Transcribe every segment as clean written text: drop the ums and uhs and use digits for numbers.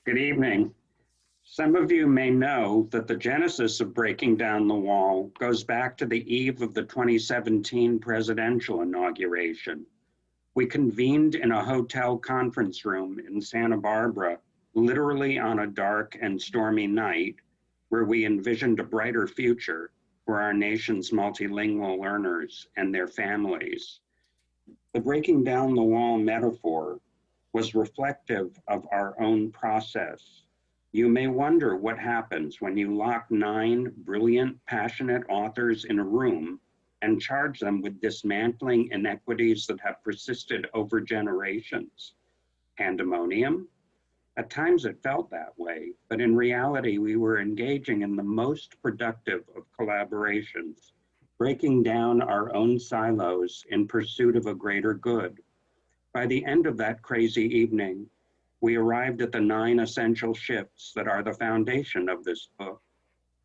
Good evening. Some of you may know that the genesis of Breaking Down the Wall goes back to the eve of the 2017 presidential inauguration. We convened in a hotel conference room in Santa Barbara, literally on a dark and stormy night, where we envisioned a brighter future for our nation's multilingual learners and their families. The Breaking Down the Wall metaphor was reflective of our own process. You may wonder what happens when you lock 9 brilliant, passionate authors in a room and charge them with dismantling inequities that have persisted over generations. Pandemonium? At times it felt that way, but in reality, we were engaging in the most productive of collaborations, breaking down our own silos in pursuit of a greater good. By the end of that crazy evening, we arrived at the 9 essential shifts that are the foundation of this book.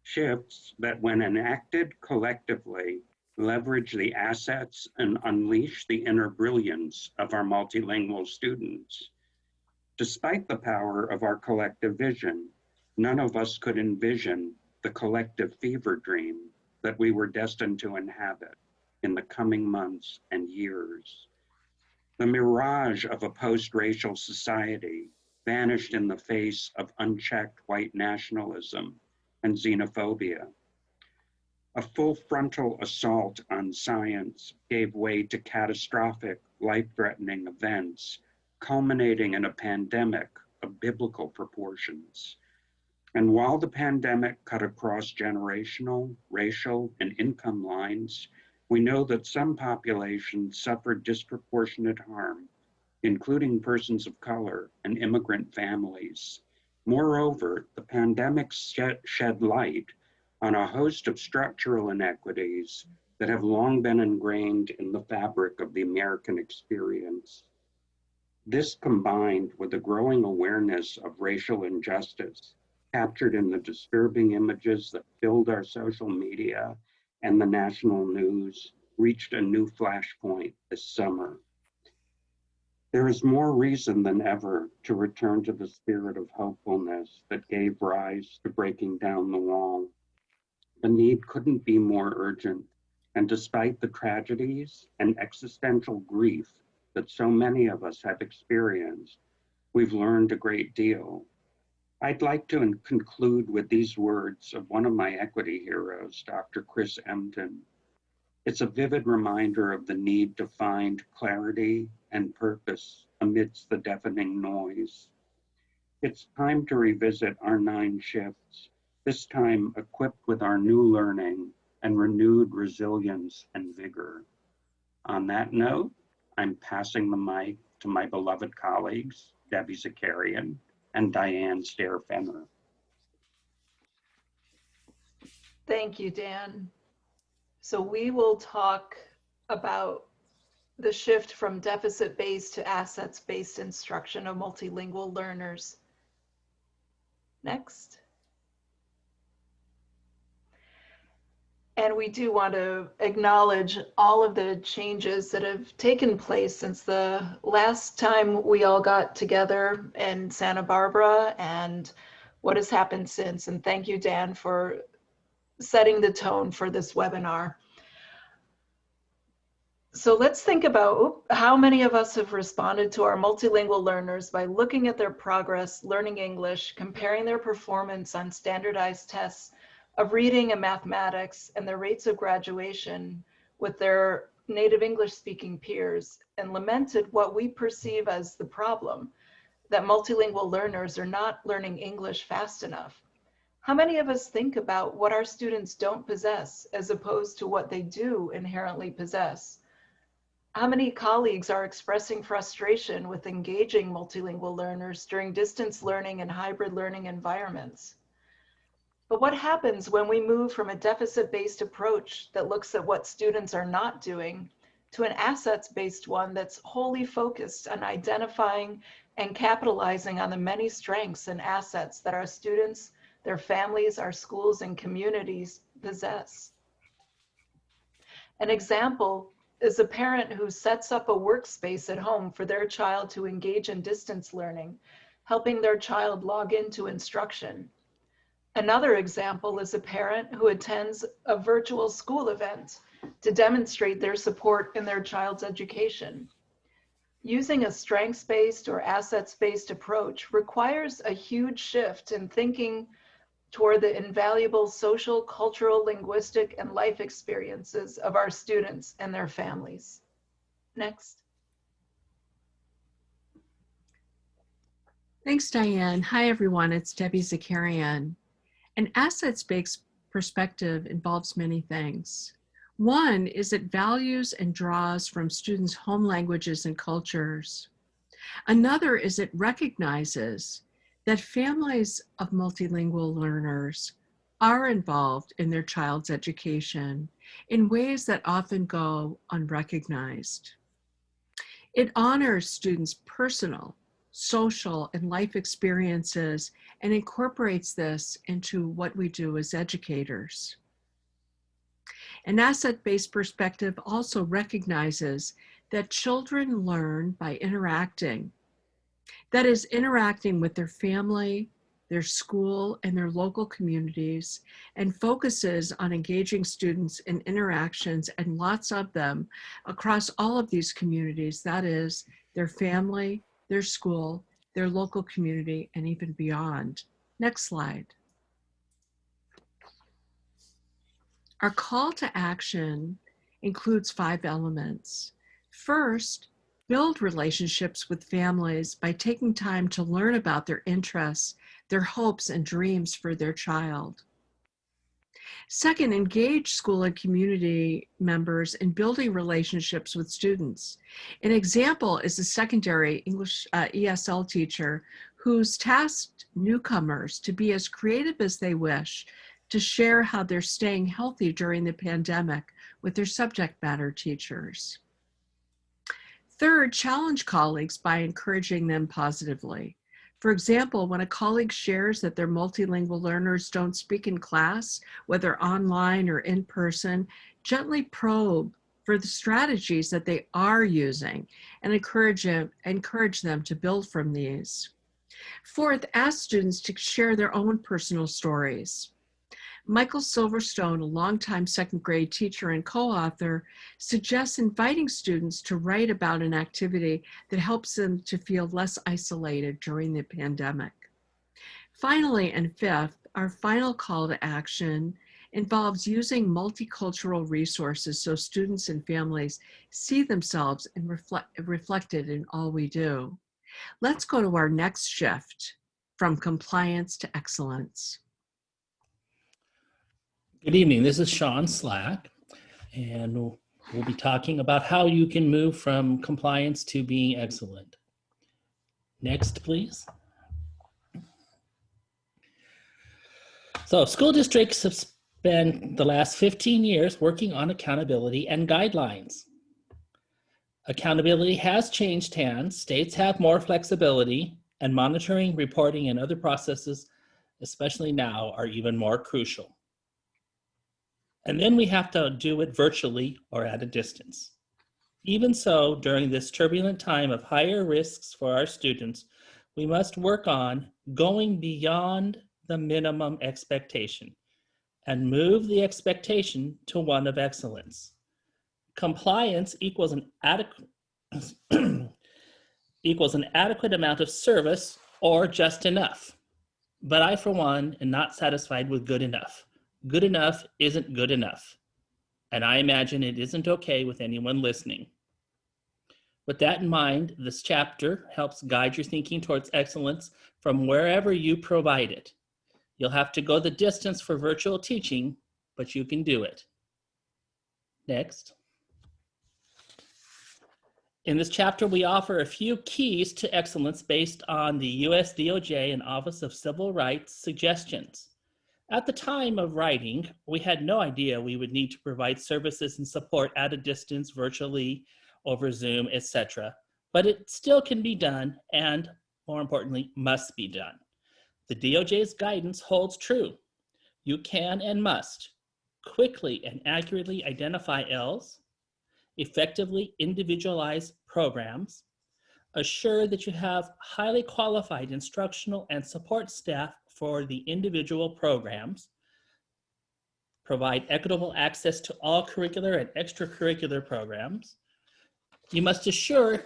Shifts that, when enacted collectively, leverage the assets and unleash the inner brilliance of our multilingual students. Despite the power of our collective vision, none of us could envision the collective fever dream that we were destined to inhabit in the coming months and years. The mirage of a post-racial society vanished in the face of unchecked white nationalism and xenophobia. A full frontal assault on science gave way to catastrophic, life-threatening events, culminating in a pandemic of biblical proportions. And while the pandemic cut across generational, racial, and income lines, we know that some populations suffered disproportionate harm, including persons of color and immigrant families. Moreover, the pandemic shed light on a host of structural inequities that have long been ingrained in the fabric of the American experience. This, combined with a growing awareness of racial injustice, captured in the disturbing images that filled our social media and the national news, reached a new flashpoint this summer. There is more reason than ever to return to the spirit of hopefulness that gave rise to Breaking Down the Wall. The need couldn't be more urgent, and despite the tragedies and existential grief that so many of us have experienced, we've learned a great deal. I'd like to conclude with these words of one of my equity heroes, Dr. Chris Emden. It's a vivid reminder of the need to find clarity and purpose amidst the deafening noise. It's time to revisit our 9 shifts, this time equipped with our new learning and renewed resilience and vigor. On that note, I'm passing the mic to my beloved colleagues, Debbie Zacarian and Diane Staehr Fenner. Thank you, Dan. So we will talk about the shift from deficit-based to assets-based instruction of multilingual learners. Next. And we do want to acknowledge all of the changes that have taken place since the last time we all got together in Santa Barbara and what has happened since. And thank you, Dan, for setting the tone for this webinar. So let's think about how many of us have responded to our multilingual learners by looking at their progress learning English, comparing their performance on standardized tests of reading and mathematics and their rates of graduation with their native English speaking peers, and lamented what we perceive as the problem, that multilingual learners are not learning English fast enough. How many of us think about what our students don't possess as opposed to what they do inherently possess? How many colleagues are expressing frustration with engaging multilingual learners during distance learning and hybrid learning environments? But what happens when we move from a deficit-based approach that looks at what students are not doing to an assets-based one that's wholly focused on identifying and capitalizing on the many strengths and assets that our students, their families, our schools, and communities possess? An example is a parent who sets up a workspace at home for their child to engage in distance learning, helping their child log into instruction. Another example is a parent who attends a virtual school event to demonstrate their support in their child's education. Using a strengths-based or assets-based approach requires a huge shift in thinking toward the invaluable social, cultural, linguistic, and life experiences of our students and their families. Next. Thanks, Diane. Hi, everyone. It's Debbie Zacarian. An assets-based perspective involves many things. One is it values and draws from students' home languages and cultures. Another is it recognizes that families of multilingual learners are involved in their child's education in ways that often go unrecognized. It honors students' personal, social, and life experiences and incorporates this into what we do as educators. An asset-based perspective also recognizes that children learn by interacting. That is, interacting with their family, their school, and their local communities, and focuses on engaging students in interactions, and lots of them, across all of these communities. That is, their family, their school, their local community, and even beyond. Next slide. Our call to action includes 5 elements. First, build relationships with families by taking time to learn about their interests, their hopes and dreams for their child. Second, engage school and community members in building relationships with students. An example is a secondary English ESL teacher who's tasked newcomers to be as creative as they wish to share how they're staying healthy during the pandemic with their subject matter teachers. Third, challenge colleagues by encouraging them positively. For example, when a colleague shares that their multilingual learners don't speak in class, whether online or in person, gently probe for the strategies that they are using and encourage them to build from these. Fourth, ask students to share their own personal stories. Michael Silverstone, a longtime second grade teacher and co-author, suggests inviting students to write about an activity that helps them to feel less isolated during the pandemic. Finally, and fifth, our final call to action involves using multicultural resources so students and families see themselves and reflected in all we do. Let's go to our next shift, from compliance to excellence. Good evening, this is Sean Slack, and we'll be talking about how you can move from compliance to being excellent. Next, please. So school districts have spent the last 15 years working on accountability and guidelines. Accountability has changed hands. States have more flexibility, and monitoring, reporting, and other processes, especially now, are even more crucial. And then we have to do it virtually or at a distance. Even so, during this turbulent time of higher risks for our students, we must work on going beyond the minimum expectation and move the expectation to one of excellence. Compliance equals an adequate amount of service or just enough. But I, for one, am not satisfied with good enough. Good enough isn't good enough. And I imagine it isn't okay with anyone listening. With that in mind, this chapter helps guide your thinking towards excellence from wherever you provide it. You'll have to go the distance for virtual teaching, but you can do it. Next. In this chapter, we offer a few keys to excellence based on the US DOJ and Office of Civil Rights suggestions. At the time of writing, we had no idea we would need to provide services and support at a distance, virtually, over Zoom, etc. But it still can be done, and more importantly, must be done. The DOJ's guidance holds true. You can and must quickly and accurately identify Ls, effectively individualize programs, Assure that you have highly qualified instructional and support staff for the individual programs. Provide equitable access to all curricular and extracurricular programs. You must assure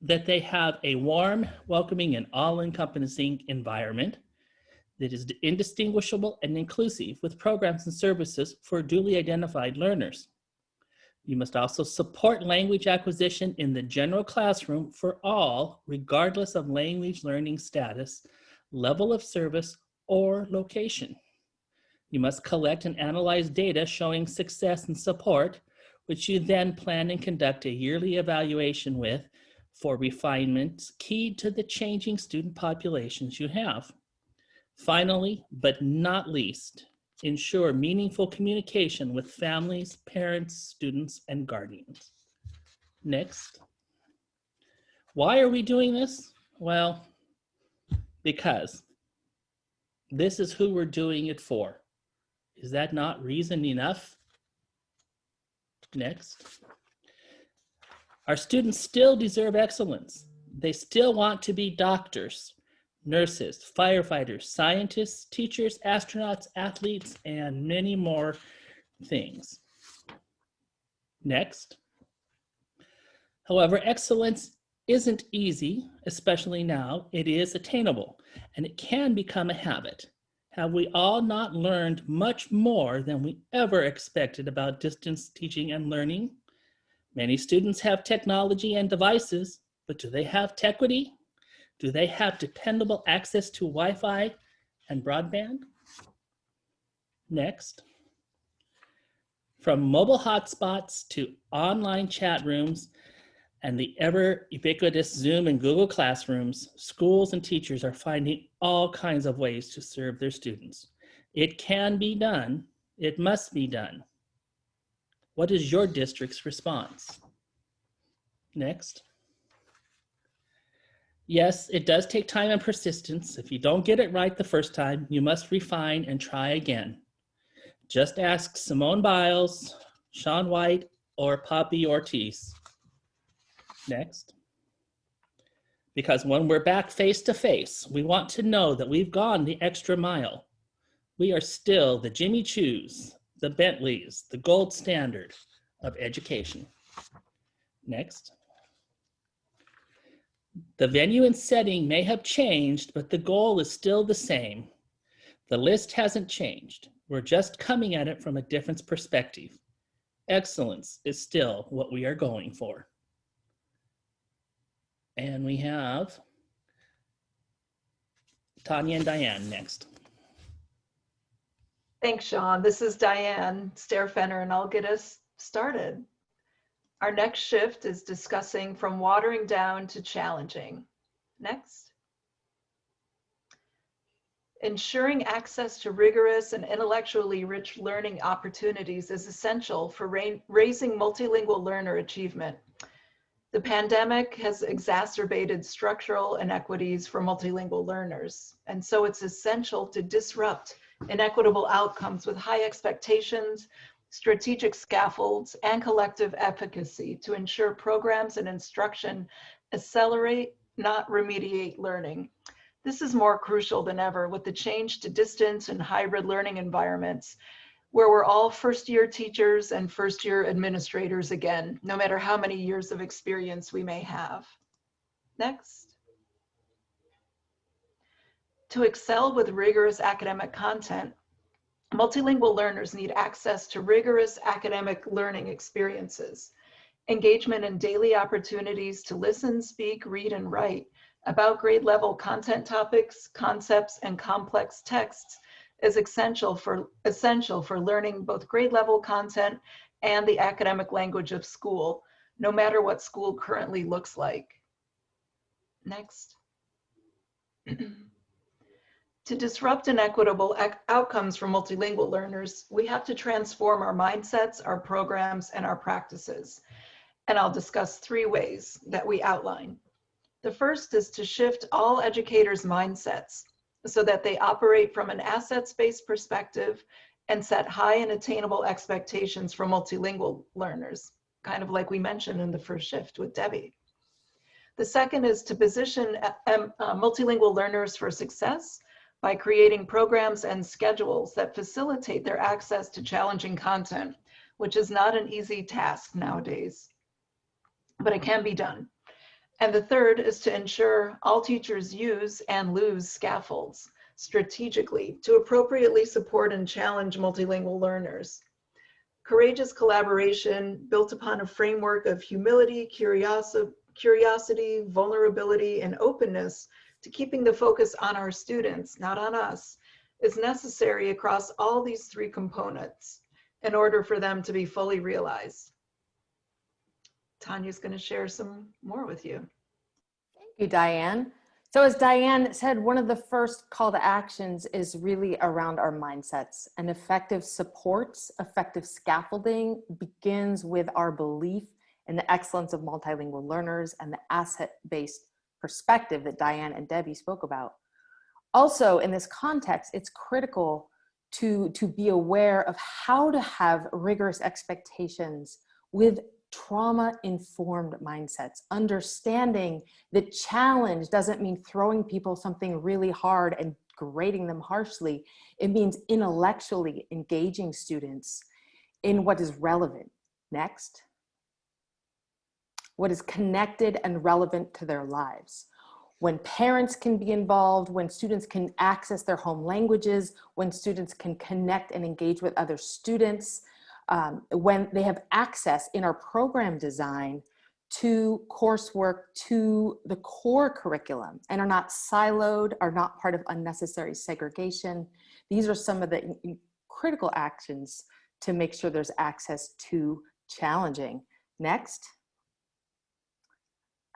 that they have a warm, welcoming, and all-encompassing environment that is indistinguishable and inclusive with programs and services for duly identified learners. You must also support language acquisition in the general classroom for all, regardless of language learning status, level of service, or location. You must collect and analyze data showing success and support, which you then plan and conduct a yearly evaluation with for refinements keyed to the changing student populations you have. Finally, but not least, ensure meaningful communication with families, parents, students, and guardians. Next. Why are we doing this? Well, because this is who we're doing it for. Is that not reason enough? Next. Our students still deserve excellence. They still want to be doctors, nurses, firefighters, scientists, teachers, astronauts, athletes, and many more things. Next. However, excellence isn't easy, especially now. It is attainable, and it can become a habit. Have we all not learned much more than we ever expected about distance teaching and learning? Many students have technology and devices, but do they have tequity? Do they have dependable access to Wi-Fi and broadband? Next. From mobile hotspots to online chat rooms and the ever ubiquitous Zoom and Google Classrooms, schools and teachers are finding all kinds of ways to serve their students. It can be done. It must be done. What is your district's response? Next. Yes, it does take time and persistence. If you don't get it right the first time, you must refine and try again. Just ask Simone Biles, Shaun White, or Poppy Ortiz. Next. Because when we're back face to face, we want to know that we've gone the extra mile. We are still the Jimmy Choos, the Bentleys, the gold standard of education. Next. The venue and setting may have changed, but the goal is still the same. The list hasn't changed. We're just coming at it from a different perspective. Excellence is still what we are going for. And we have Tanya and Diane next. Thanks, Sean. This is Diane, Staehr, Fenner, and I'll get us started. Our next shift is discussing from watering down to challenging. Next. Ensuring access to rigorous and intellectually rich learning opportunities is essential for raising multilingual learner achievement. The pandemic has exacerbated structural inequities for multilingual learners, and so it's essential to disrupt inequitable outcomes with high expectations, strategic scaffolds, and collective efficacy to ensure programs and instruction accelerate, not remediate learning. This is more crucial than ever with the change to distance and hybrid learning environments, where we're all first-year teachers and first-year administrators again, no matter how many years of experience we may have. Next. To excel with rigorous academic content, multilingual learners need access to rigorous academic learning experiences, engagement in daily opportunities to listen, speak, read, and write about grade level content topics, concepts, and complex texts is essential for learning both grade level content and the academic language of school, no matter what school currently looks like. Next. To disrupt inequitable outcomes for multilingual learners, we have to transform our mindsets, our programs, and our practices. And I'll discuss 3 ways that we outline. The first is to shift all educators' mindsets so that they operate from an assets-based perspective and set high and attainable expectations for multilingual learners, kind of like we mentioned in the first shift with Debbie. The second is to position multilingual learners for success by creating programs and schedules that facilitate their access to challenging content, which is not an easy task nowadays, but it can be done. And the third is to ensure all teachers use and lose scaffolds strategically to appropriately support and challenge multilingual learners. Courageous collaboration built upon a framework of humility, curiosity, vulnerability, and openness to keeping the focus on our students, not on us, is necessary across all these three components in order for them to be fully realized. Tanya's going to share some more with you. Thank you, Diane. So as Diane said, one of the first call to actions is really around our mindsets, and effective supports, effective scaffolding begins with our belief in the excellence of multilingual learners and the asset-based perspective that Diane and Debbie spoke about. Also, in this context, it's critical to be aware of how to have rigorous expectations with trauma-informed mindsets, understanding that challenge doesn't mean throwing people something really hard and grading them harshly. It means intellectually engaging students in what is relevant. Next. What is connected and relevant to their lives. When parents can be involved, when students can access their home languages, when students can connect and engage with other students, when they have access in our program design to coursework, to the core curriculum, and are not siloed, are not part of unnecessary segregation. These are some of the critical actions to make sure there's access to challenging. Next.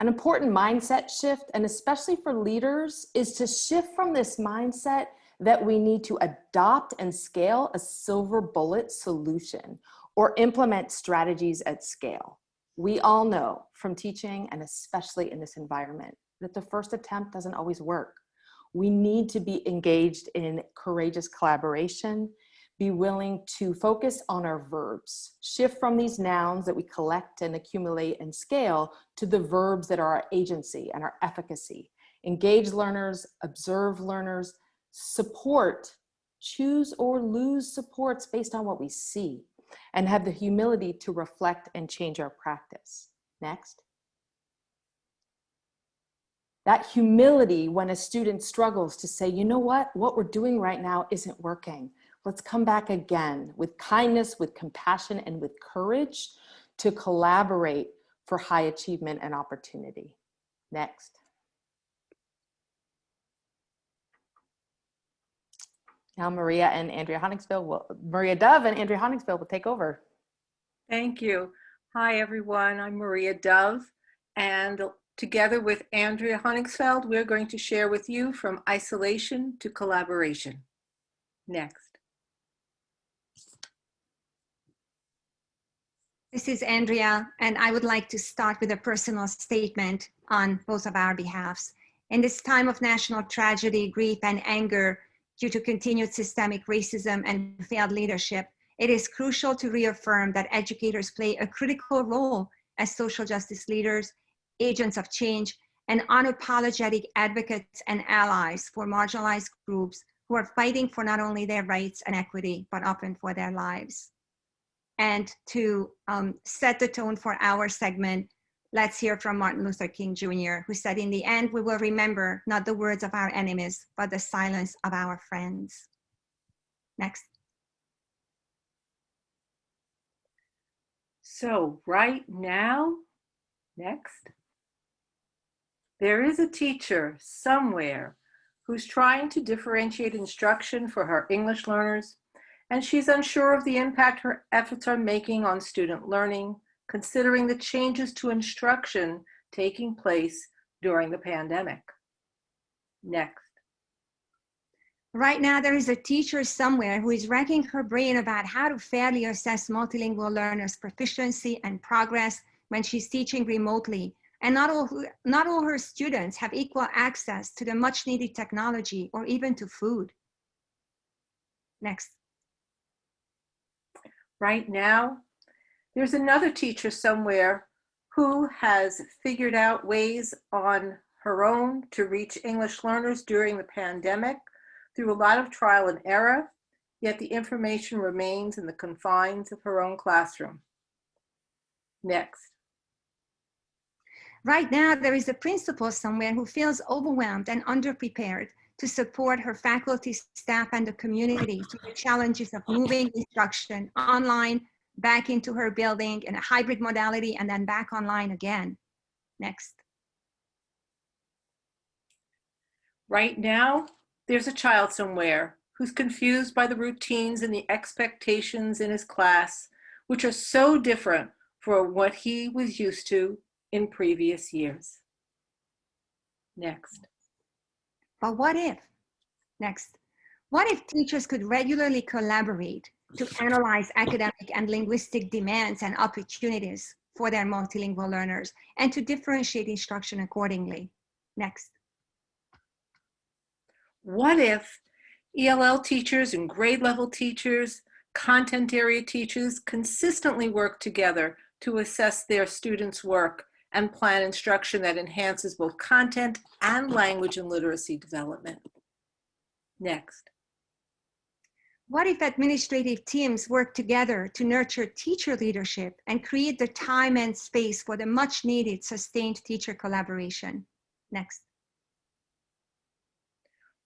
An important mindset shift, and especially for leaders, is to shift from this mindset that we need to adopt and scale a silver bullet solution or implement strategies at scale. We all know from teaching, and especially in this environment, that the first attempt doesn't always work. We need to be engaged in courageous collaboration, be willing to focus on our verbs, shift from these nouns that we collect and accumulate and scale to the verbs that are our agency and our efficacy. Engage learners, observe learners, support, choose or lose supports based on what we see, and have the humility to reflect and change our practice. Next. That humility when a student struggles to say, you know what we're doing right now isn't working. Let's come back again with kindness, with compassion, and with courage to collaborate for high achievement and opportunity. Next. Now Maria Dove and Andrea Honningsville will take over. Thank you. Hi, everyone. I'm Maria Dove, and together with Andrea Honningsveld, we're going to share with you From Isolation to Collaboration. Next. This is Andrea, and I would like to start with a personal statement on both of our behalves. In this time of national tragedy, grief, and anger due to continued systemic racism and failed leadership, it is crucial to reaffirm that educators play a critical role as social justice leaders, agents of change, and unapologetic advocates and allies for marginalized groups who are fighting for not only their rights and equity, but often for their lives. And to set the tone for our segment, let's hear from Martin Luther King Jr., who said, in the end, we will remember not the words of our enemies, but the silence of our friends. Next. So right now, next, there is a teacher somewhere who's trying to differentiate instruction for her English learners, and she's unsure of the impact her efforts are making on student learning, considering the changes to instruction taking place during the pandemic. Next. Right now, there is a teacher somewhere who is racking her brain about how to fairly assess multilingual learners' proficiency and progress when she's teaching remotely. And not all her students have equal access to the much needed technology or even to food. Next. Right now, there's another teacher somewhere who has figured out ways on her own to reach English learners during the pandemic through a lot of trial and error, yet the information remains in the confines of her own classroom. Next. Right now, there is a principal somewhere who feels overwhelmed and underprepared to support her faculty, staff, and the community through the challenges of moving instruction online, back into her building in a hybrid modality, and then back online again. Next. Right now, there's a child somewhere who's confused by the routines and the expectations in his class, which are so different from what he was used to in previous years. Next. But what if? Next. What if teachers could regularly collaborate to analyze academic and linguistic demands and opportunities for their multilingual learners and to differentiate instruction accordingly? Next. What if ELL teachers and grade level teachers, content area teachers consistently work together to assess their students' work and plan instruction that enhances both content and language and literacy development? Next. What if administrative teams work together to nurture teacher leadership and create the time and space for the much needed sustained teacher collaboration? Next.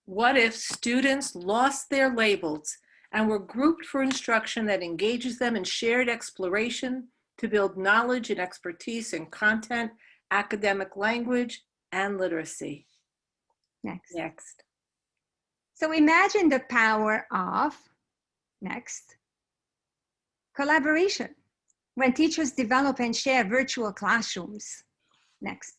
What if students lost their labels and were grouped for instruction that engages them in shared exploration to build knowledge and expertise in content, academic language, and literacy? Next. Next. So imagine the power of, next, collaboration when teachers develop and share virtual classrooms. Next.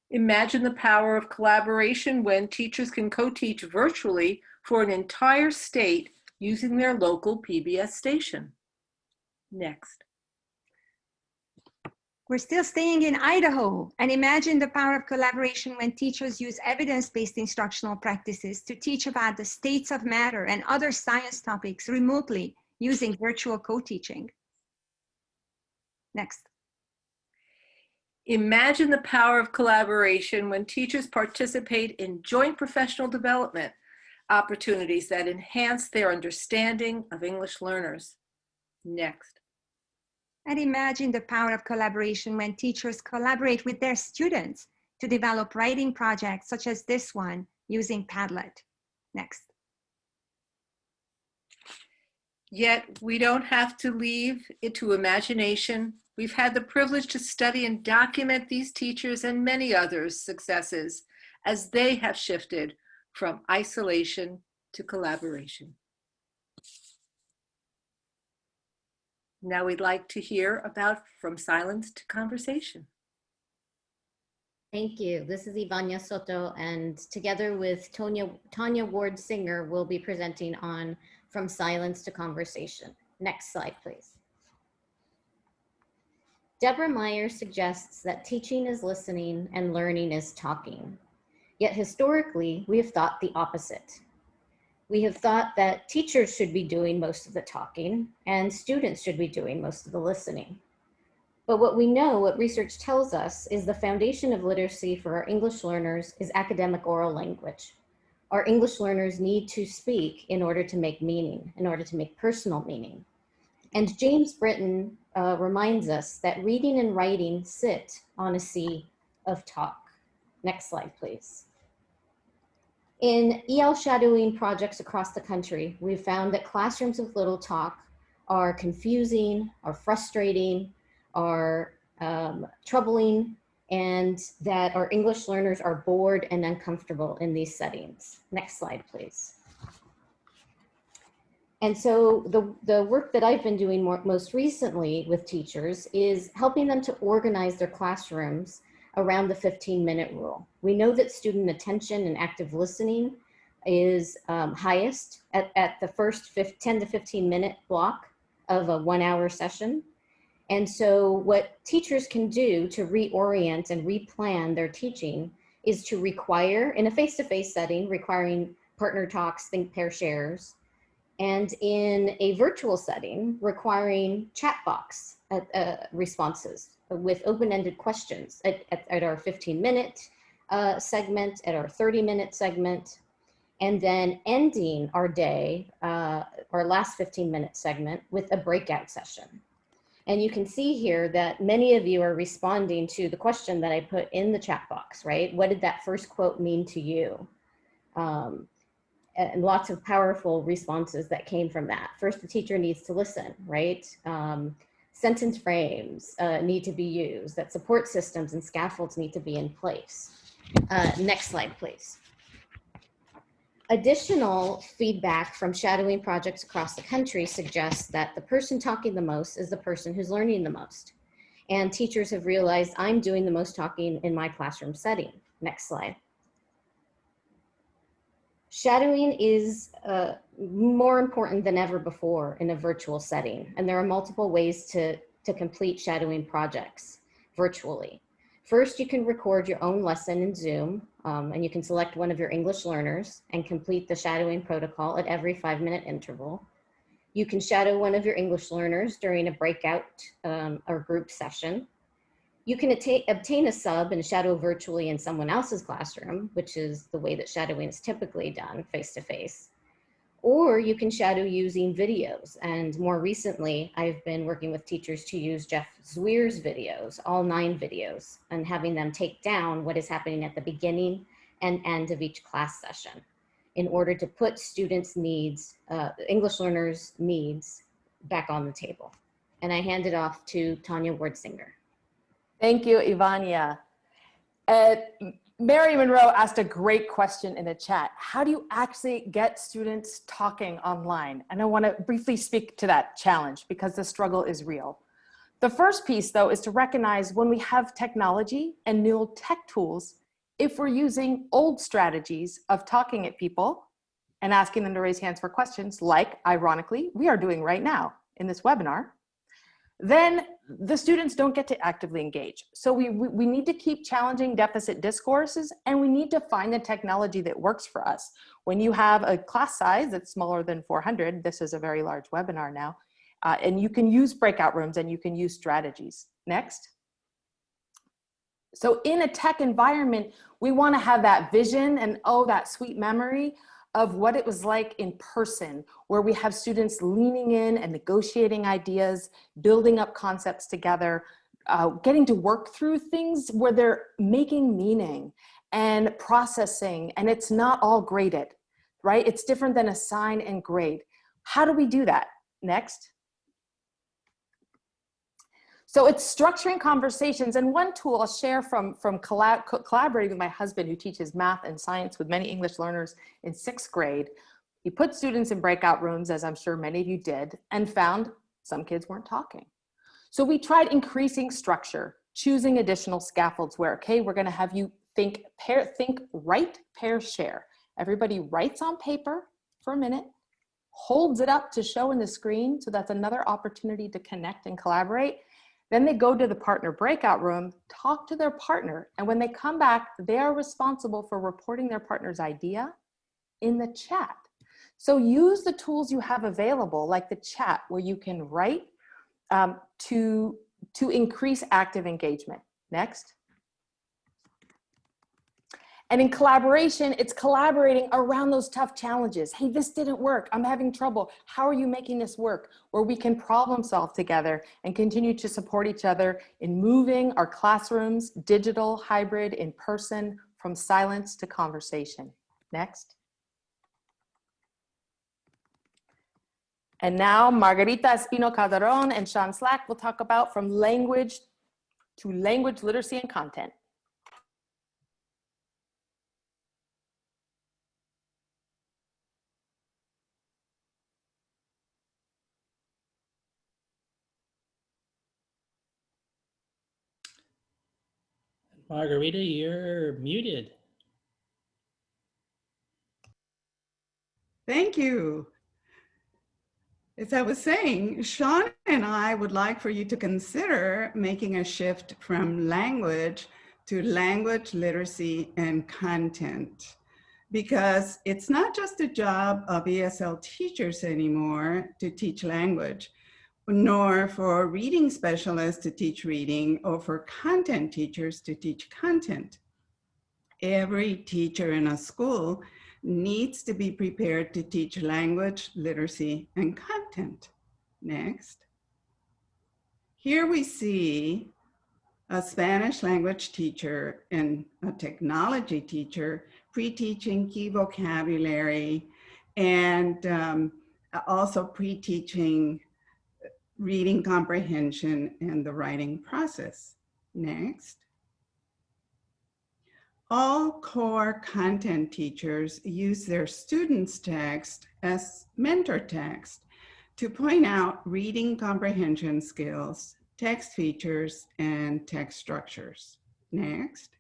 Imagine the power of collaboration when teachers can co-teach virtually for an entire state using their local PBS station. Next. We're still staying in Idaho, and imagine the power of collaboration when teachers use evidence-based instructional practices to teach about the states of matter and other science topics remotely using virtual co-teaching. Next. Imagine the power of collaboration when teachers participate in joint professional development opportunities that enhance their understanding of English learners. Next. And imagine the power of collaboration when teachers collaborate with their students to develop writing projects such as this one using Padlet. Next. Yet we don't have to leave it to imagination. We've had the privilege to study and document these teachers and many others' successes as they have shifted from isolation to collaboration. Now we'd like to hear about From Silence to Conversation. Thank you. This is Ivania Soto, and together with Tanya Ward Singer, we'll be presenting on From Silence to Conversation. Next slide, please. Deborah Meyer suggests that teaching is listening and learning is talking. Yet historically, we have thought the opposite. We have thought that teachers should be doing most of the talking and students should be doing most of the listening. But what we know, what research tells us, is the foundation of literacy for our English learners is academic oral language. Our English learners need to speak in order to make meaning, in order to make personal meaning. And James Britton reminds us that reading and writing sit on a sea of talk. Next slide, please. In EL shadowing projects across the country, we've found that classrooms with little talk are confusing, are frustrating, are troubling, and that our English learners are bored and uncomfortable in these settings. Next slide, please. And so the work that I've been doing most recently with teachers is helping them to organize their classrooms around the 15-minute rule. We know that student attention and active listening is highest at the first 10 to 15-minute block of a 1-hour session. And so what teachers can do to reorient and replan their teaching is to require, in a face-to-face setting, requiring partner talks, think, pair, shares, and in a virtual setting requiring chat box responses with open-ended questions at our 15-minute segment, at our 30-minute segment, and then ending our day, our last 15-minute segment, with a breakout session. And you can see here that many of you are responding to the question that I put in the chat box, right? What did that first quote mean to you? And lots of powerful responses that came from that. First, the teacher needs to listen, right? Sentence frames need to be used, that support systems and scaffolds need to be in place. Next slide, please. Additional feedback from shadowing projects across the country suggests that the person talking the most is the person who's learning the most. And teachers have realized I'm doing the most talking in my classroom setting. Next slide. Shadowing is more important than ever before in a virtual setting. And there are multiple ways to complete shadowing projects virtually. First, you can record your own lesson in Zoom, and you can select one of your English learners and complete the shadowing protocol at every 5-minute interval. You can shadow one of your English learners during a breakout or group session. You can obtain a sub and shadow virtually in someone else's classroom, which is the way that shadowing is typically done face-to-face. Or you can shadow using videos. And more recently, I've been working with teachers to use Jeff Zweer's videos, all 9 videos, and having them take down what is happening at the beginning and end of each class session in order to put students' needs, English learners' needs, back on the table. And I hand it off to Tanya Wardsinger. Thank you, Ivania. Mary Monroe asked a great question in the chat. How do you actually get students talking online? And I want to briefly speak to that challenge because the struggle is real. The first piece, though, is to recognize when we have technology and new tech tools, if we're using old strategies of talking at people and asking them to raise hands for questions, like, ironically, we are doing right now in this webinar, then the students don't get to actively engage. So we need to keep challenging deficit discourses, and we need to find the technology that works for us. When you have a class size that's smaller than 400, this is a very large webinar now, and you can use breakout rooms and you can use strategies. Next. So in a tech environment, we want to have that vision and that sweet memory of what it was like in person, where we have students leaning in and negotiating ideas, building up concepts together, getting to work through things where they're making meaning and processing, and it's not all graded, right? It's different than assign and grade. How do we do that? Next. So it's structuring conversations, and one tool I'll share from collaborating with my husband, who teaches math and science with many English learners in 6th grade. He put students in breakout rooms, as I'm sure many of you did, and found some kids weren't talking. So we tried increasing structure, choosing additional scaffolds where, okay, we're gonna have you think, write, pair, share. Everybody writes on paper for a minute, holds it up to show in the screen, so that's another opportunity to connect and collaborate. Then they go to the partner breakout room, talk to their partner, and when they come back, they are responsible for reporting their partner's idea in the chat. So use the tools you have available, like the chat, where you can write to increase active engagement. Next. And in collaboration, it's collaborating around those tough challenges. Hey, this didn't work. I'm having trouble. How are you making this work? Where we can problem solve together and continue to support each other in moving our classrooms, digital, hybrid, in person, from silence to conversation. Next. And now Margarita Espino Calderon and Sean Slack will talk about from language to language literacy and content. Margarita, you're muted. Thank you. As I was saying, Sean and I would like for you to consider making a shift from language to language literacy and content. because it's not just a job of ESL teachers anymore to teach language, nor for reading specialists to teach reading or for content teachers to teach content. Every teacher in a school needs to be prepared to teach language, literacy, and content. Next. Here we see a Spanish language teacher and a technology teacher pre-teaching key vocabulary and also pre-teaching reading comprehension and the writing process. Next. All core content teachers use their students' text as mentor text to point out reading comprehension skills, text features, and text structures. Next.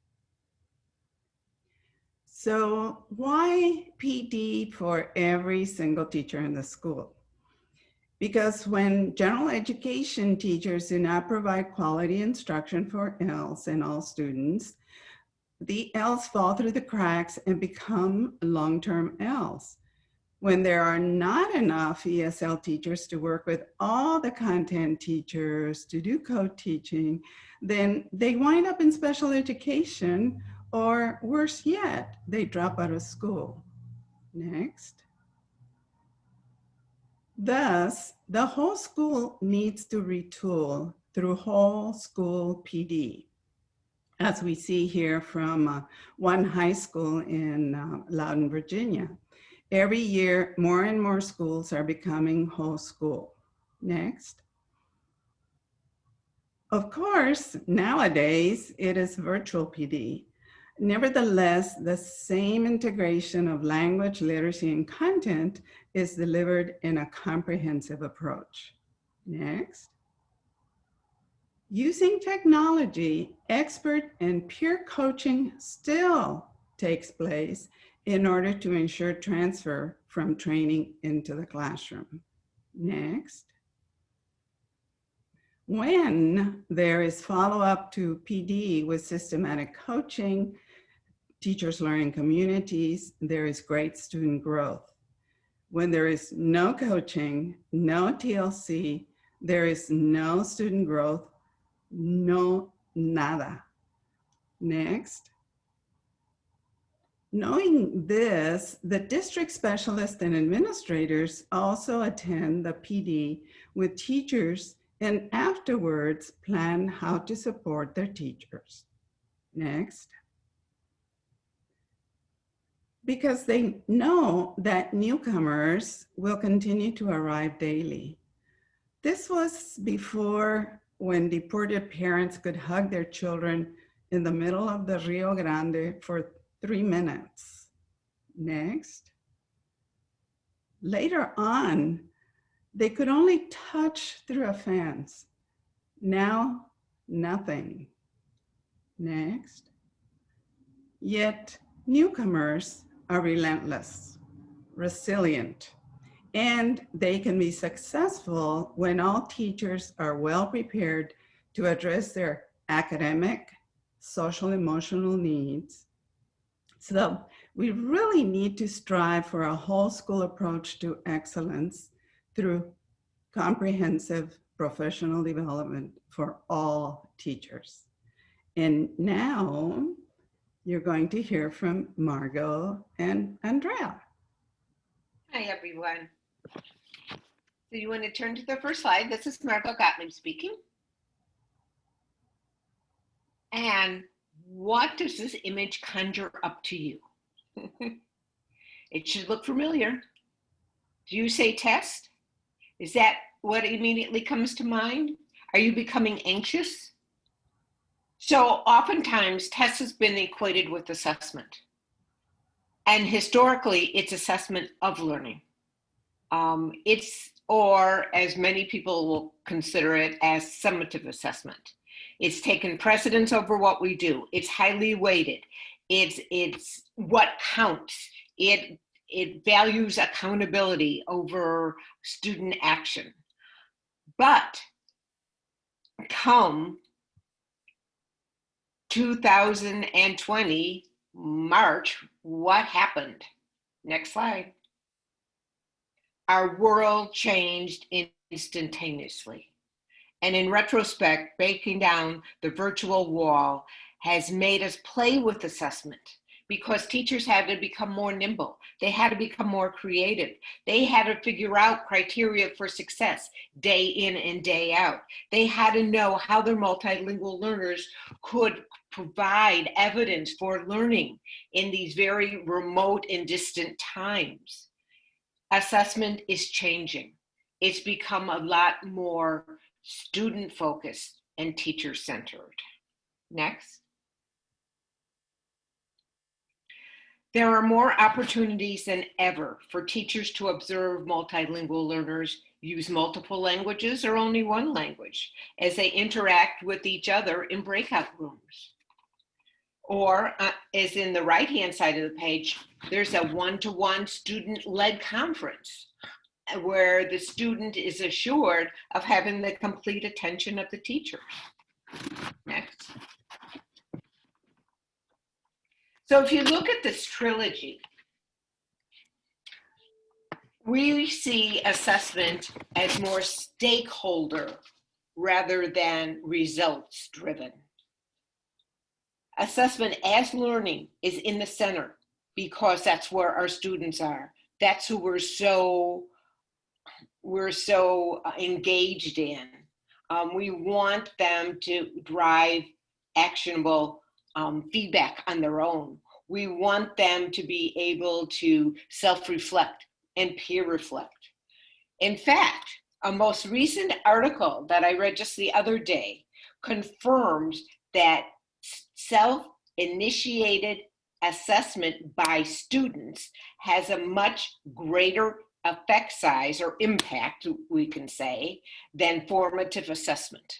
So why PD for every single teacher in the school? Because when general education teachers do not provide quality instruction for ELs and all students, the ELs fall through the cracks and become long-term ELs. When there are not enough ESL teachers to work with all the content teachers to do co-teaching, then they wind up in special education, or worse yet, they drop out of school. Next. Thus, the whole school needs to retool through whole school PD, as we see here from one high school in Loudoun, Virginia. Every year, more and more schools are becoming whole school. Next. Of course, nowadays, it is virtual PD. Nevertheless, the same integration of language, literacy, and content is delivered in a comprehensive approach. Next. Using technology, expert and peer coaching still takes place in order to ensure transfer from training into the classroom. Next. When there is follow-up to PD with systematic coaching, teachers learning communities, there is great student growth. When there is no coaching, no TLC, there is no student growth, no nada. Next. Knowing this, the district specialists and administrators also attend the PD with teachers and afterwards plan how to support their teachers. Next. Because they know that newcomers will continue to arrive daily. This was before when deported parents could hug their children in the middle of the Rio Grande for 3 minutes. Next. Later on, they could only touch through a fence. Now, nothing. Next. Yet, newcomers are relentless, resilient, and they can be successful when all teachers are well prepared to address their academic, social, emotional needs. So we really need to strive for a whole school approach to excellence through comprehensive professional development for all teachers. And now you're going to hear from Margot and Andrea. Hi, everyone. So you want to turn to the first slide. This is Margot Gottlieb speaking. And what does this image conjure up to you? It should look familiar. Do you say test? Is that what immediately comes to mind? Are you becoming anxious? So oftentimes test has been equated with assessment. And historically, it's assessment of learning. Or as many people will consider it, as summative assessment. It's taken precedence over what we do. It's highly weighted. It's what counts. It values accountability over student action. But come 2020, March, what happened? Next slide. Our world changed instantaneously. And in retrospect, breaking down the virtual wall has made us play with assessment because teachers had to become more nimble. They had to become more creative. They had to figure out criteria for success day in and day out. They had to know how their multilingual learners could provide evidence for learning in these very remote and distant times. Assessment is changing. It's become a lot more student-focused and teacher-centered. Next. There are more opportunities than ever for teachers to observe multilingual learners use multiple languages or only one language as they interact with each other in breakout rooms. Or, as in the right-hand side of the page, there's a one-to-one student-led conference where the student is assured of having the complete attention of the teacher. Next. So if you look at this trilogy, we see assessment as more stakeholder rather than results driven. Assessment as learning is in the center because that's where our students are. That's who we're so engaged in. We want them to drive actionable feedback on their own. We want them to be able to self-reflect and peer reflect. In fact, a most recent article that I read just the other day confirms that self-initiated assessment by students has a much greater effect size or impact, we can say, than formative assessment.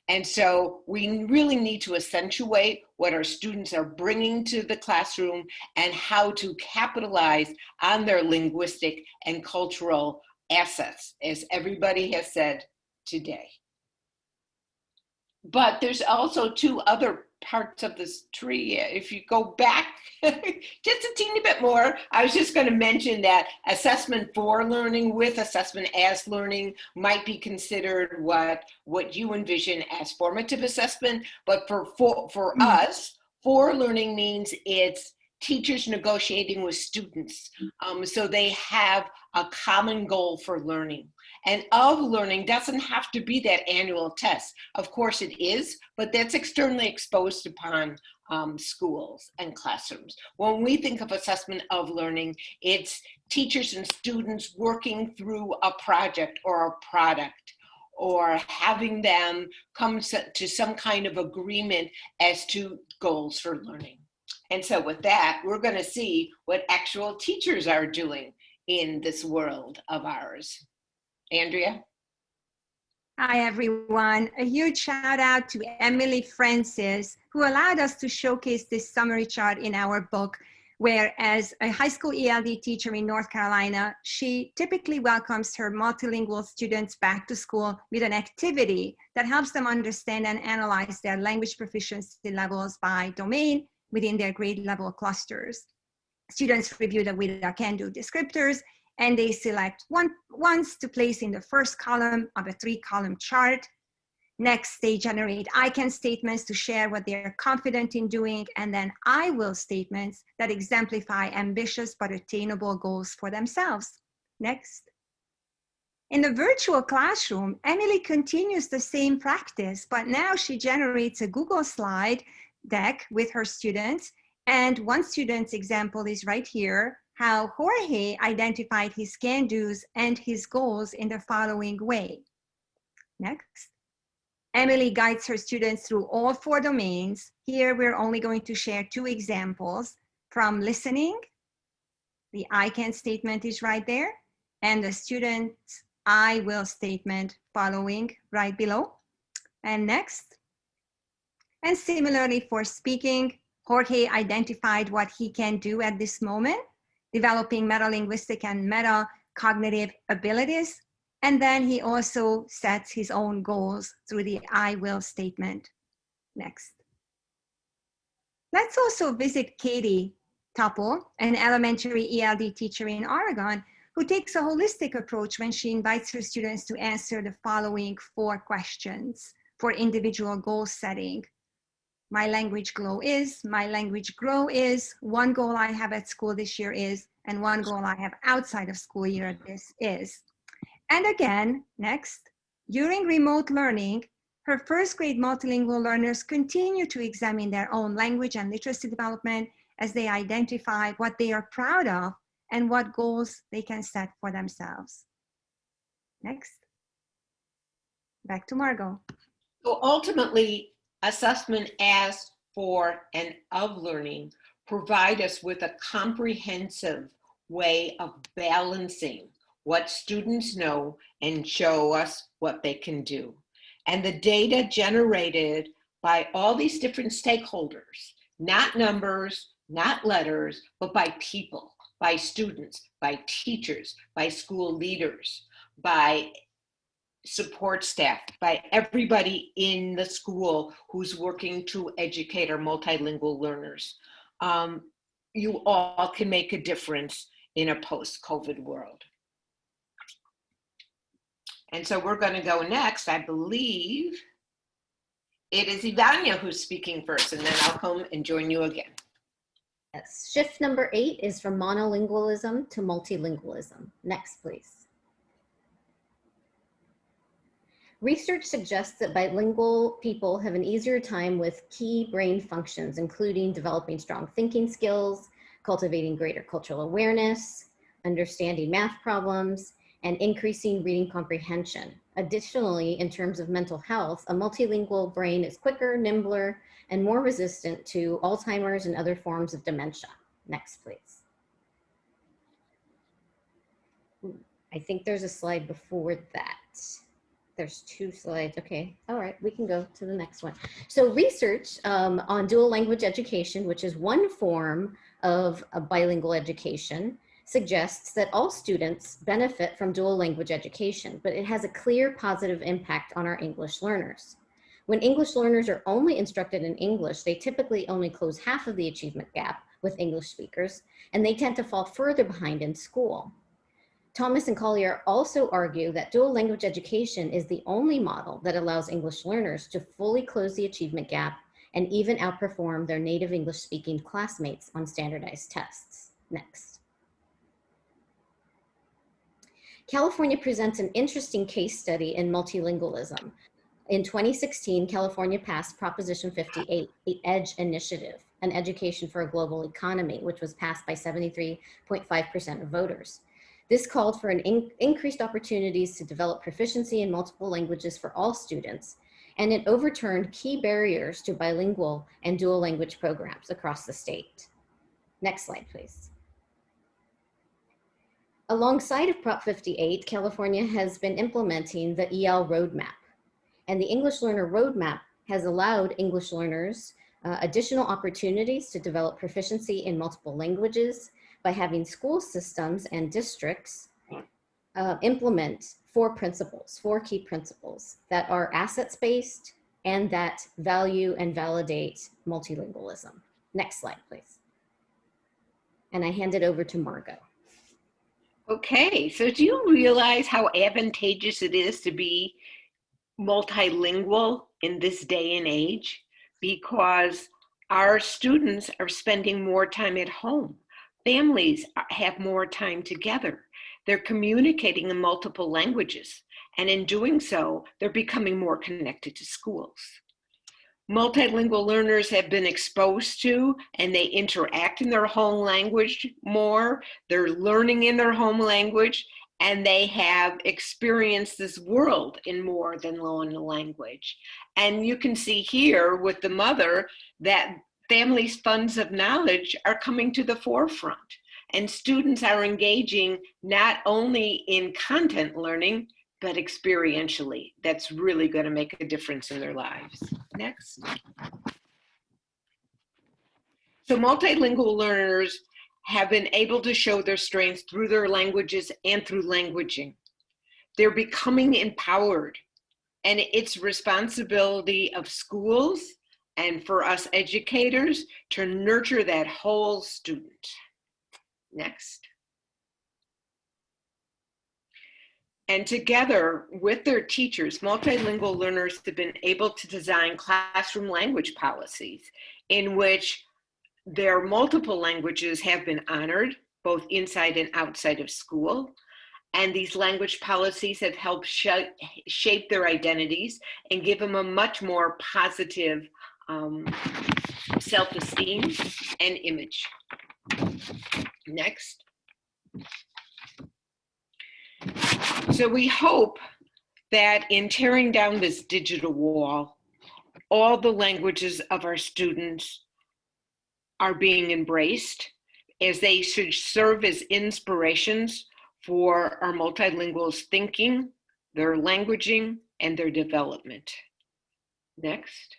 And so we really need to accentuate what our students are bringing to the classroom and how to capitalize on their linguistic and cultural assets, as everybody has said today. But there's also two other parts of this tree. If you go back just a teeny bit more, I was just going to mention that assessment for learning with assessment as learning might be considered what you envision as formative assessment. But for us, for learning means it's teachers negotiating with students. So they have a common goal for learning. And of learning doesn't have to be that annual test. Of course it is, but that's externally exposed upon schools and classrooms. When we think of assessment of learning, it's teachers and students working through a project or a product, or having them come to some kind of agreement as to goals for learning. And so with that, we're going to see what actual teachers are doing in this world of ours. Andrea? Hi, everyone. A huge shout out to Emily Francis, who allowed us to showcase this summary chart in our book, where as a high school ELD teacher in North Carolina, she typically welcomes her multilingual students back to school with an activity that helps them understand and analyze their language proficiency levels by domain within their grade level clusters. Students review the with a can-do descriptors, and they select ones to place in the first column of a 3-column chart. Next, they generate I can statements to share what they're confident in doing, and then I will statements that exemplify ambitious but attainable goals for themselves. Next. In the virtual classroom, Emily continues the same practice, but now she generates a Google slide deck with her students, and one student's example is right here, how Jorge identified his can-dos and his goals in the following way. Next. Emily guides her students through all 4 domains. Here, we're only going to share 2 examples from listening. The I can statement is right there, and the student's I will statement following right below. And next. And similarly for speaking, Jorge identified what he can do at this moment, developing meta-linguistic and meta-cognitive abilities. And then he also sets his own goals through the I will statement. Next. Let's also visit Katie Topple, an elementary ELD teacher in Oregon, who takes a holistic approach when she invites her students to answer the following 4 questions for individual goal setting. My language grow is, my language grow is, one goal I have at school this year is, and one goal I have outside of school year this is. And again, next, during remote learning, her first grade multilingual learners continue to examine their own language and literacy development as they identify what they are proud of and what goals they can set for themselves. Next. Back to Margot. So ultimately, assessment as, for, and of learning provide us with a comprehensive way of balancing what students know and show us what they can do. And the data generated by all these different stakeholders, not numbers, not letters, but by people, by students, by teachers, by school leaders, by support staff, by everybody in the school who's working to educate our multilingual learners. You all can make a difference in a post-COVID world. And so we're going to go next. I believe it is Ivania who's speaking first, and then I'll come and join you again. Yes. Shift number 8 is from monolingualism to multilingualism. Next, please. Research suggests that bilingual people have an easier time with key brain functions, including developing strong thinking skills, cultivating greater cultural awareness, understanding math problems, and increasing reading comprehension. Additionally, in terms of mental health, a multilingual brain is quicker, nimbler, and more resistant to Alzheimer's and other forms of dementia. Next, please. I think there's a slide before that. There's 2 slides. Okay. All right. We can go to the next one. So research on dual language education, which is one form of a bilingual education, suggests that all students benefit from dual language education, but it has a clear positive impact on our English learners. When English learners are only instructed in English, they typically only close half of the achievement gap with English speakers, and they tend to fall further behind in school. Thomas and Collier also argue that dual language education is the only model that allows English learners to fully close the achievement gap and even outperform their native English speaking classmates on standardized tests. Next. California presents an interesting case study in multilingualism. In 2016, California passed Proposition 58, the EDGE Initiative, an education for a global economy, which was passed by 73.5% of voters. This called for an increased opportunities to develop proficiency in multiple languages for all students, and it overturned key barriers to bilingual and dual language programs across the state. Next slide, please. Alongside of Prop 58, California has been implementing the EL Roadmap, and the English Learner Roadmap has allowed English learners additional opportunities to develop proficiency in multiple languages by having school systems and districts implement 4 key principles that are assets-based and that value and validate multilingualism. Next slide, please. And I hand it over to Margot. Okay, so do you realize how advantageous it is to be multilingual in this day and age? Because our students are spending more time at home. Families have more time together. They're communicating in multiple languages, and in doing so, they're becoming more connected to schools. Multilingual learners have been exposed to and they interact in their home language more. They're learning in their home language, and they have experienced this world in more than one language. And you can see here with the mother that families' funds of knowledge are coming to the forefront, and students are engaging not only in content learning, but experientially. That's really going to make a difference in their lives. Next. So multilingual learners have been able to show their strengths through their languages and through languaging. They're becoming empowered, and it's responsibility of schools, and for us educators to nurture that whole student. Next. And together with their teachers, multilingual learners have been able to design classroom language policies in which their multiple languages have been honored, both inside and outside of school. And these language policies have helped shape their identities and give them a much more positive self-esteem and image. Next. So we hope that in tearing down this digital wall, all the languages of our students are being embraced, as they should serve as inspirations for our multilinguals' thinking, their languaging, and their development. Next.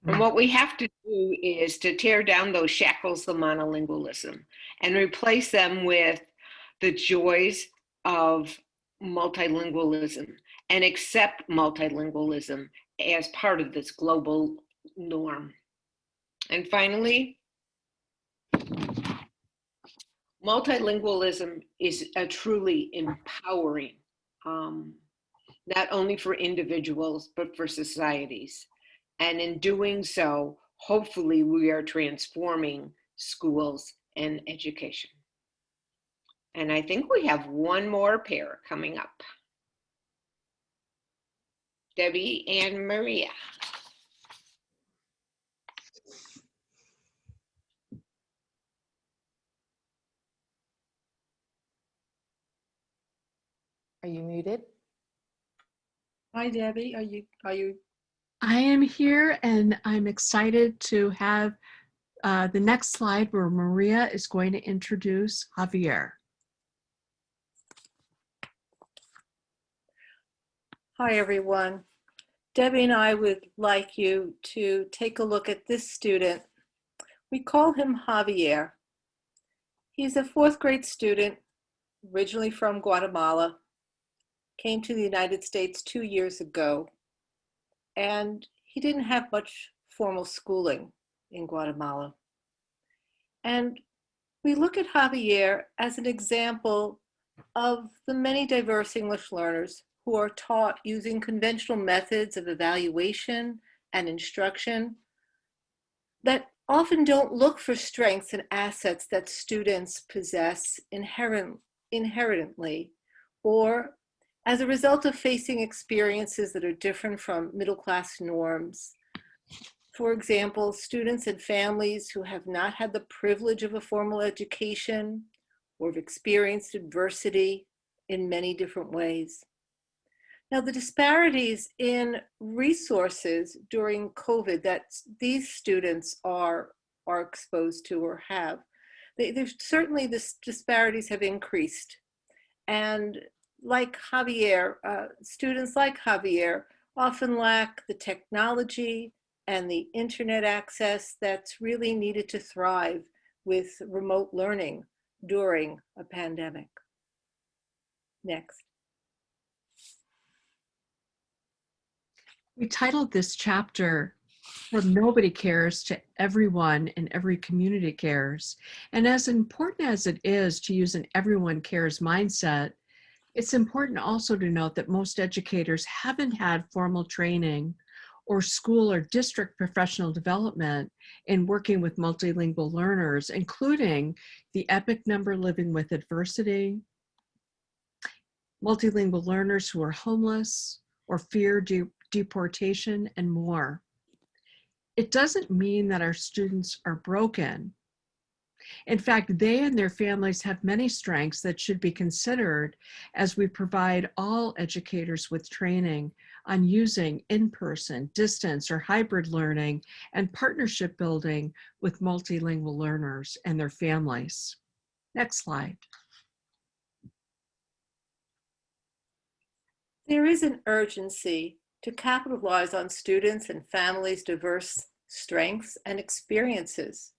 And what we have to do is to tear down those shackles of monolingualism and replace them with the joys of multilingualism and accept multilingualism as part of this global norm. And finally, multilingualism is a truly empowering, not only for individuals, but for societies. And in doing so, hopefully we are transforming schools and education. And I think we have one more pair coming up. Debbie and Maria. Are you muted? Hi, Debbie. Are you? I am here, and I'm excited to have the next slide where Maria is going to introduce Javier. Hi, everyone. Debbie and I would like you to take a look at this student. We call him Javier. He's a 4th grade student, originally from Guatemala, came to the United States 2 years ago, and he didn't have much formal schooling in Guatemala. And we look at Javier as an example of the many diverse English learners who are taught using conventional methods of evaluation and instruction that often don't look for strengths and assets that students possess inherently, or as a result of facing experiences that are different from middle-class norms. For example, students and families who have not had the privilege of a formal education or have experienced adversity in many different ways. Now, the disparities in resources during COVID that these students are exposed to or have, there's certainly this disparities have increased. And like Javier, students like Javier often lack the technology and the internet access that's really needed to thrive with remote learning during a pandemic. Next. We titled this chapter, From Nobody Cares to Everyone and Every Community Cares. And as important as it is to use an everyone cares mindset, it's important also to note that most educators haven't had formal training or school or district professional development in working with multilingual learners, including the epic number living with adversity, multilingual learners who are homeless or fear deportation, and more. It doesn't mean that our students are broken. In fact, they and their families have many strengths that should be considered as we provide all educators with training on using in-person, distance, or hybrid learning and partnership building with multilingual learners and their families. Next slide. There is an urgency to capitalize on students and families' diverse strengths and experiences.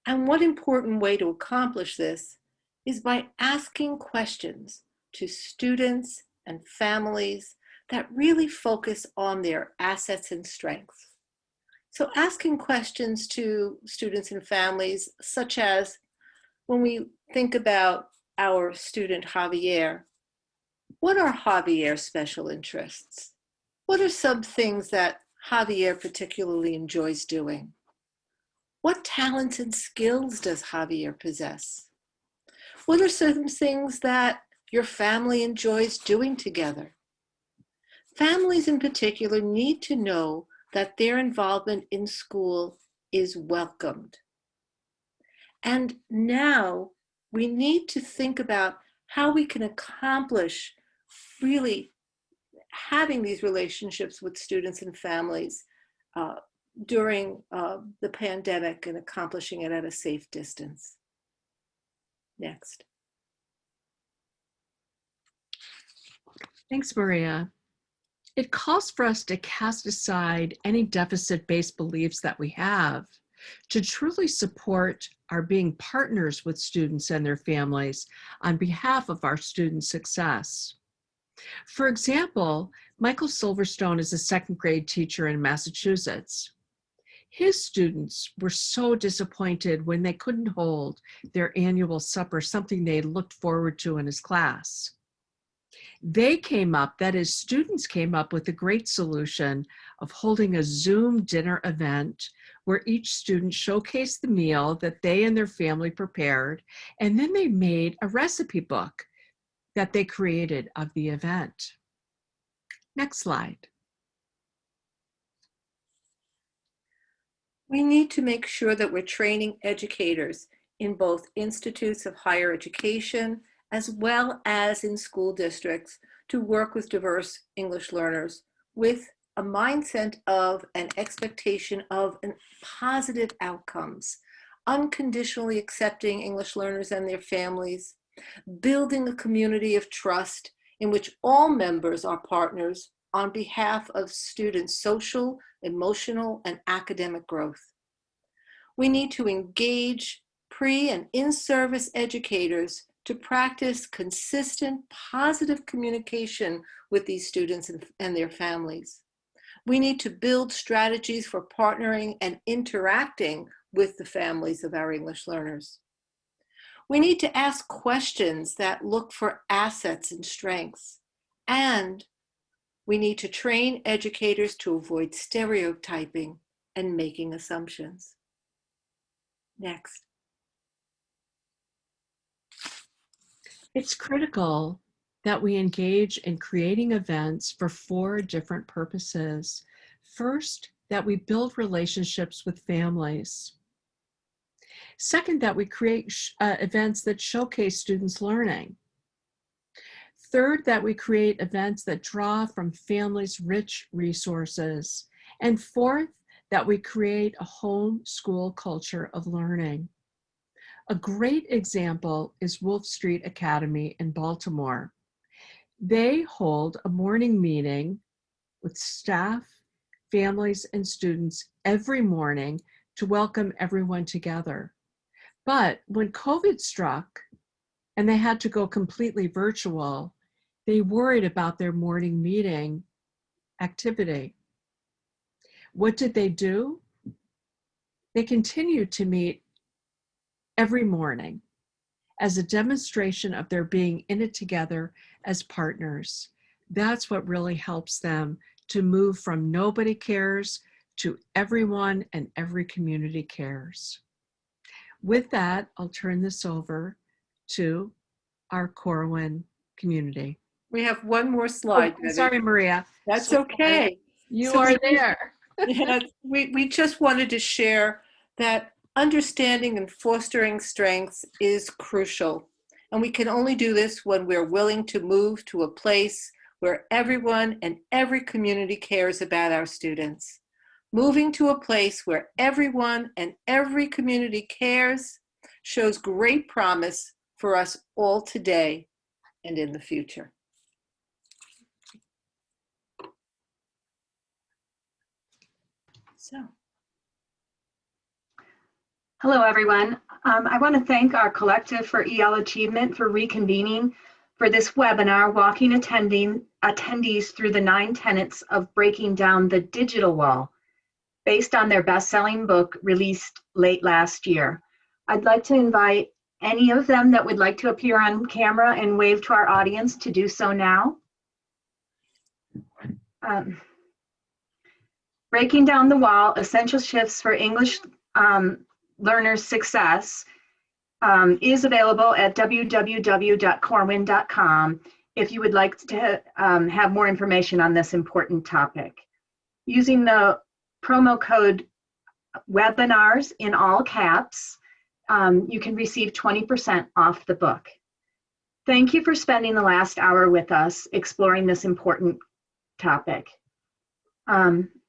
And one important way to accomplish this is by asking questions to students and families that really focus on their assets and strengths. So asking questions to students and families, such as when we think about our student Javier, what are Javier's special interests? What are some things that Javier particularly enjoys doing? What talents and skills does Javier possess? What are some things that your family enjoys doing together? Families in particular need to know that their involvement in school is welcomed. And now we need to think about how we can accomplish really having these relationships with students and families during the pandemic and accomplishing it at a safe distance. Next. Thanks, Maria. It calls for us to cast aside any deficit-based beliefs that we have to truly support our being partners with students and their families on behalf of our students' success. For example, Michael Silverstone is a second grade teacher in Massachusetts. His students were so disappointed when they couldn't hold their annual supper, something they looked forward to in his class. They came up, that is, students came up with a great solution of holding a Zoom dinner event where each student showcased the meal that they and their family prepared, and then they made a recipe book that they created of the event. Next slide. We need to make sure that we're training educators in both institutes of higher education as well as in school districts to work with diverse English learners with a mindset of an expectation of positive outcomes, unconditionally accepting English learners and their families, building a community of trust in which all members are partners on behalf of students' social, emotional, and academic growth. We need to engage pre- and in-service educators to practice consistent, positive communication with these students and their families. We need to build strategies for partnering and interacting with the families of our English learners. We need to ask questions that look for assets and strengths. And we need to train educators to avoid stereotyping and making assumptions. Next. It's critical that we engage in creating events for 4 different purposes. First, that we build relationships with families. Second, that we create events that showcase students' learning. Third, that we create events that draw from families' rich resources. And fourth, that we create a home school culture of learning. A great example is Wolf Street Academy in Baltimore. They hold a morning meeting with staff, families, and students every morning to welcome everyone together. But when COVID struck and they had to go completely virtual, they worried about their morning meeting activity. What did they do? They continued to meet every morning as a demonstration of their being in it together as partners. That's what really helps them to move from nobody cares to everyone and every community cares. With that, I'll turn this over to our Corwin community. We have one more slide. Oh, sorry, Maria. That's So okay. You So are there. Yeah, we just wanted to share that understanding and fostering strengths is crucial. And we can only do this when we're willing to move to a place where everyone and every community cares about our students. Moving to a place where everyone and every community cares shows great promise for us all today and in the future. So. Hello, everyone. I want to thank our collective for EL Achievement for reconvening for this webinar, walking attendees through the 9 tenets of breaking down the digital wall, based on their best-selling book released late last year. I'd like to invite any of them that would like to appear on camera and wave to our audience to do so now. Breaking Down the Wall, Essential Shifts for English Learners' Success is available at www.corwin.com if you would like to have more information on this important topic. Using the promo code webinars in all caps, you can receive 20% off the book. Thank you for spending the last hour with us exploring this important topic.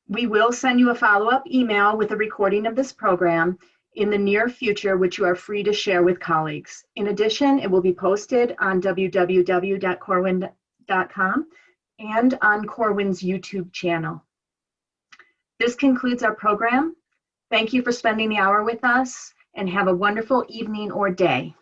We will send you a follow-up email with a recording of this program in the near future, which you are free to share with colleagues. In addition, it will be posted on www.corwin.com and on Corwin's YouTube channel. This concludes our program. Thank you for spending the hour with us, and have a wonderful evening or day.